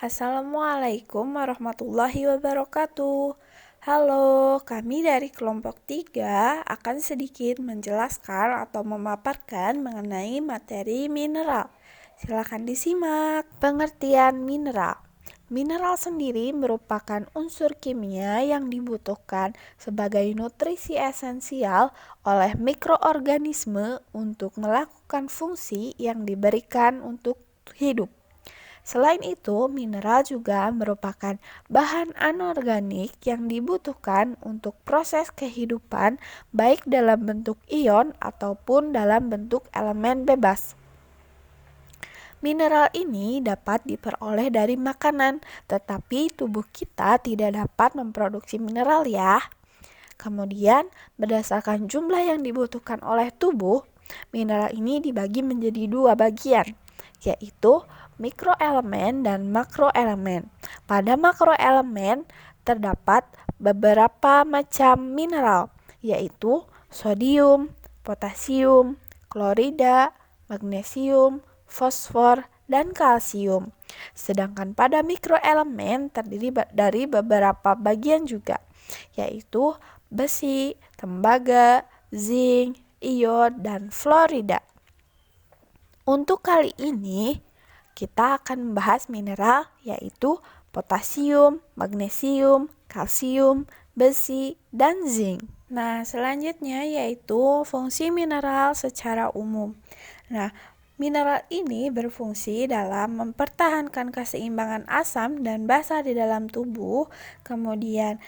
Assalamualaikum warahmatullahi wabarakatuh. Halo, kami dari kelompok 3 akan sedikit menjelaskan atau memaparkan mengenai materi mineral. Silakan disimak. Pengertian mineral. Mineral sendiri merupakan unsur kimia yang dibutuhkan sebagai nutrisi esensial oleh mikroorganisme untuk melakukan fungsi yang diberikan untuk hidup. Selain itu, mineral juga merupakan bahan anorganik yang dibutuhkan untuk proses kehidupan, baik dalam bentuk ion ataupun dalam bentuk elemen bebas. Mineral ini dapat diperoleh dari makanan, tetapi tubuh kita tidak dapat memproduksi mineral ya. Kemudian, berdasarkan jumlah yang dibutuhkan oleh tubuh, mineral ini dibagi menjadi 2 bagian, yaitu mikroelemen dan makroelemen. Pada makroelemen terdapat beberapa macam mineral, yaitu sodium, potasium, klorida, magnesium, fosfor, dan kalsium. Sedangkan pada mikroelemen terdiri dari beberapa bagian juga, yaitu besi, tembaga, zinc, iod, dan fluorida. Untuk kali ini, kita akan membahas mineral yaitu potasium, magnesium, kalsium, besi, dan zinc. Nah, selanjutnya yaitu fungsi mineral secara umum. Nah, mineral ini berfungsi dalam mempertahankan keseimbangan asam dan basa di dalam tubuh. Kemudian,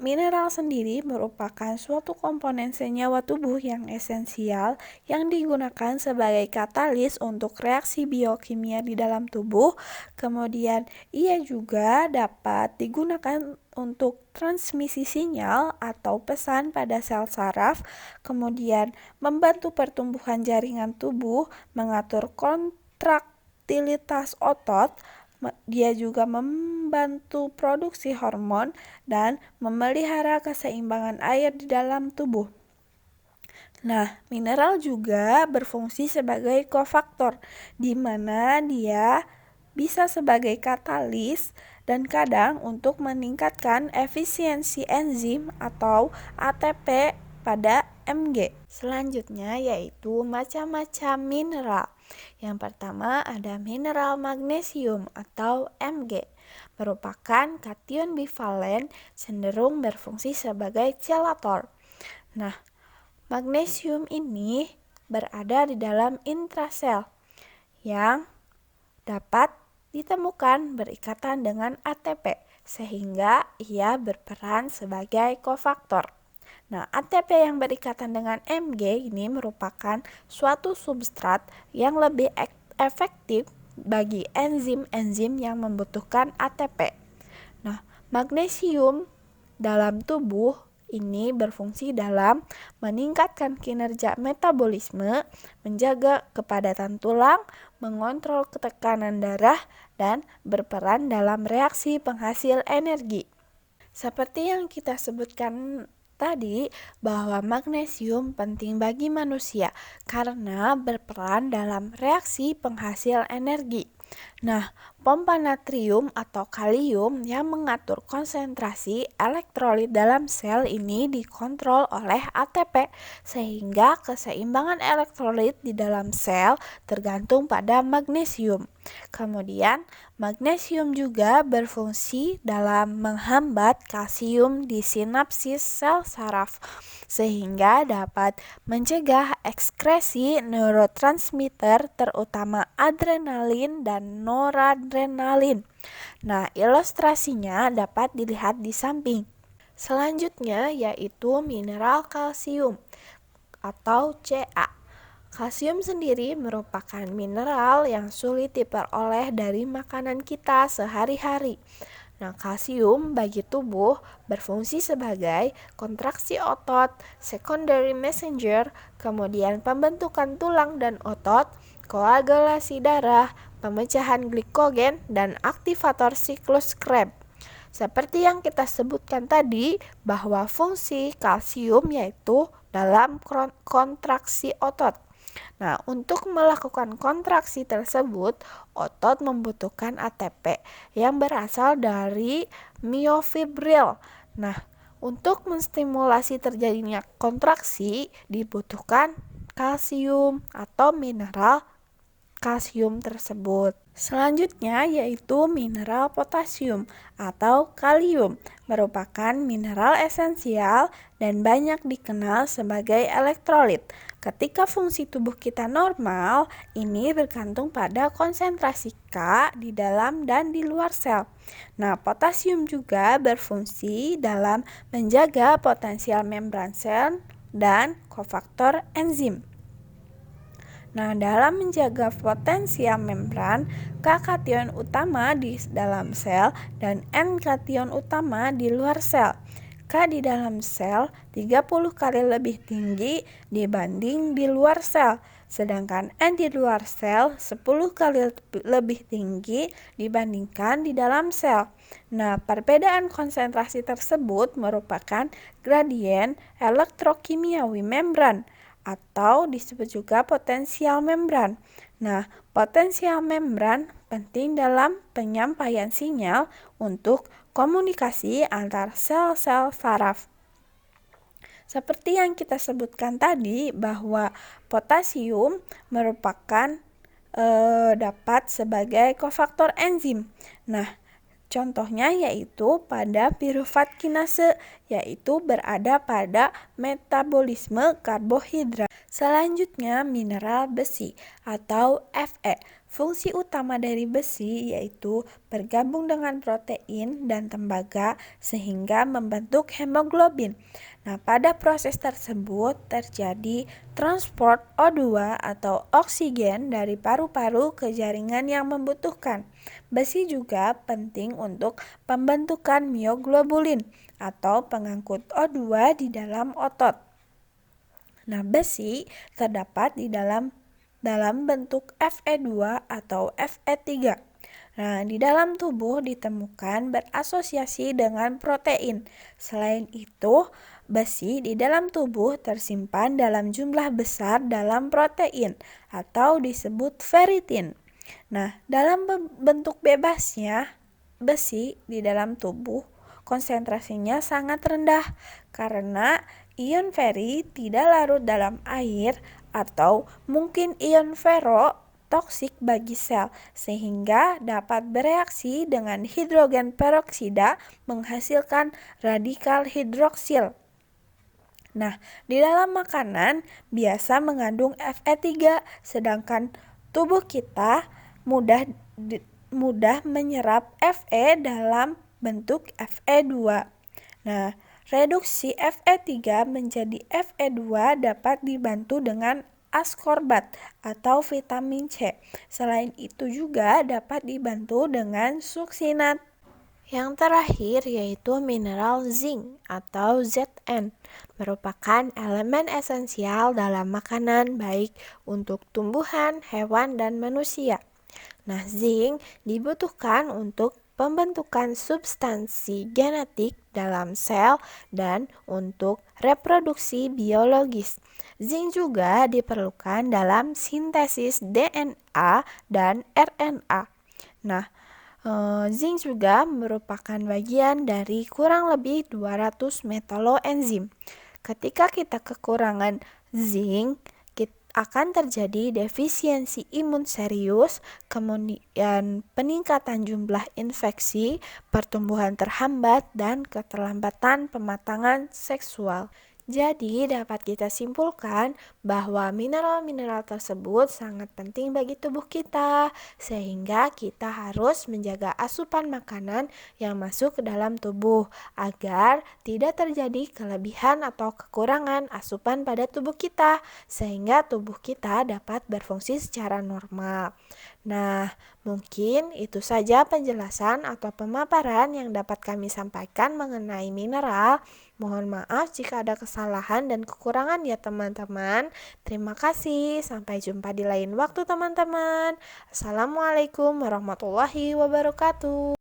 mineral sendiri merupakan suatu komponen senyawa tubuh yang esensial yang digunakan sebagai katalis untuk reaksi biokimia di dalam tubuh. Kemudian, ia juga dapat digunakan untuk transmisi sinyal atau pesan pada sel saraf, kemudian membantu pertumbuhan jaringan tubuh, mengatur kontraktilitas otot, dia juga membantu produksi hormon dan memelihara keseimbangan air di dalam tubuh. Nah, mineral juga berfungsi sebagai kofaktor, di mana dia bisa sebagai katalis dan kadang untuk meningkatkan efisiensi enzim atau ATP pada Mg. Selanjutnya yaitu macam-macam mineral. Yang pertama ada mineral magnesium atau Mg, merupakan kation bivalen cenderung berfungsi sebagai chelator. Nah, magnesium ini berada di dalam intrasel yang dapat ditemukan berikatan dengan ATP sehingga ia berperan sebagai kofaktor. Nah, ATP yang berikatan dengan Mg ini merupakan suatu substrat yang lebih efektif bagi enzim-enzim yang membutuhkan ATP. Nah, magnesium dalam tubuh ini berfungsi dalam meningkatkan kinerja metabolisme, menjaga kepadatan tulang, mengontrol tekanan darah, dan berperan dalam reaksi penghasil energi. Seperti yang kita sebutkan tadi, bahwa magnesium penting bagi manusia karena berperan dalam reaksi penghasil energi. Nah, pompa natrium atau kalium yang mengatur konsentrasi elektrolit dalam sel ini dikontrol oleh ATP, sehingga keseimbangan elektrolit di dalam sel tergantung pada magnesium. Kemudian, magnesium juga berfungsi dalam menghambat kalsium di sinapsis sel saraf, sehingga dapat mencegah ekskresi neurotransmitter terutama adrenalin dan noradrenalin. Nah, ilustrasinya dapat dilihat di samping. Selanjutnya yaitu mineral kalsium atau Ca. Kalsium sendiri merupakan mineral yang sulit diperoleh dari makanan kita sehari-hari. Nah, kalsium bagi tubuh berfungsi sebagai kontraksi otot, secondary messenger, kemudian pembentukan tulang dan otot, koagulasi darah, pemecahan glikogen, dan aktivator siklus Krebs. Seperti yang kita sebutkan tadi, bahwa fungsi kalsium yaitu dalam kontraksi otot. Nah, untuk melakukan kontraksi tersebut, otot membutuhkan ATP yang berasal dari miofibril. Nah, untuk menstimulasi terjadinya kontraksi dibutuhkan kalsium atau mineral kalsium tersebut. Selanjutnya yaitu mineral potasium atau kalium, merupakan mineral esensial dan banyak dikenal sebagai elektrolit. Ketika fungsi tubuh kita normal, ini bergantung pada konsentrasi K di dalam dan di luar sel. Nah, potasium juga berfungsi dalam menjaga potensial membran sel dan kofaktor enzim. Nah, dalam menjaga potensial membran, K kation utama di dalam sel dan N kation utama di luar sel. K di dalam sel 30 kali lebih tinggi dibanding di luar sel, sedangkan N di luar sel 10 kali lebih tinggi dibandingkan di dalam sel. Nah, perbedaan konsentrasi tersebut merupakan gradien elektrokimiawi membran atau disebut juga potensial membran. Nah, potensial membran penting dalam penyampaian sinyal untuk komunikasi antar sel-sel saraf. Seperti yang kita sebutkan tadi bahwa potasium merupakan dapat sebagai kofaktor enzim. Nah, contohnya yaitu pada piruvat kinase, yaitu berada pada metabolisme karbohidrat. Selanjutnya mineral besi atau Fe. Fungsi utama dari besi yaitu bergabung dengan protein dan tembaga sehingga membentuk hemoglobin. Nah, pada proses tersebut terjadi transport O2 atau oksigen dari paru-paru ke jaringan yang membutuhkan. Besi juga penting untuk pembentukan mioglobulin atau pengangkut O2 di dalam otot. Nah, besi terdapat di dalam bentuk Fe2 atau Fe3. Nah, di dalam tubuh ditemukan berasosiasi dengan protein. Selain itu, besi di dalam tubuh tersimpan dalam jumlah besar dalam protein atau disebut ferritin. Nah, dalam bentuk bebasnya, besi di dalam tubuh konsentrasinya sangat rendah karena ion feri tidak larut dalam air atau mungkin ion ferro toksik bagi sel sehingga dapat bereaksi dengan hidrogen peroksida menghasilkan radikal hidroksil. Nah, di dalam makanan biasa mengandung Fe3 sedangkan tubuh kita mudah menyerap Fe dalam bentuk Fe2. Nah, reduksi Fe3 menjadi Fe2 dapat dibantu dengan askorbat atau vitamin C. Selain itu juga dapat dibantu dengan suksinat. Yang terakhir yaitu mineral zinc atau Zn, merupakan elemen esensial dalam makanan baik untuk tumbuhan, hewan, dan manusia. Nah, zinc dibutuhkan untuk pembentukan substansi genetik dalam sel dan untuk reproduksi biologis. Zinc juga diperlukan dalam sintesis DNA dan RNA. Nah, zinc juga merupakan bagian dari kurang lebih 200 metaloenzim. Ketika kita kekurangan zinc, akan terjadi defisiensi imun serius, kemudian peningkatan jumlah infeksi, pertumbuhan terhambat, dan keterlambatan pematangan seksual. Jadi dapat kita simpulkan bahwa mineral-mineral tersebut sangat penting bagi tubuh kita, sehingga kita harus menjaga asupan makanan yang masuk ke dalam tubuh agar tidak terjadi kelebihan atau kekurangan asupan pada tubuh kita, sehingga tubuh kita dapat berfungsi secara normal. Nah, mungkin itu saja penjelasan atau pemaparan yang dapat kami sampaikan mengenai mineral. Mohon maaf jika ada kesalahan dan kekurangan ya teman-teman. Terima kasih. Sampai jumpa di lain waktu teman-teman. Assalamualaikum warahmatullahi wabarakatuh.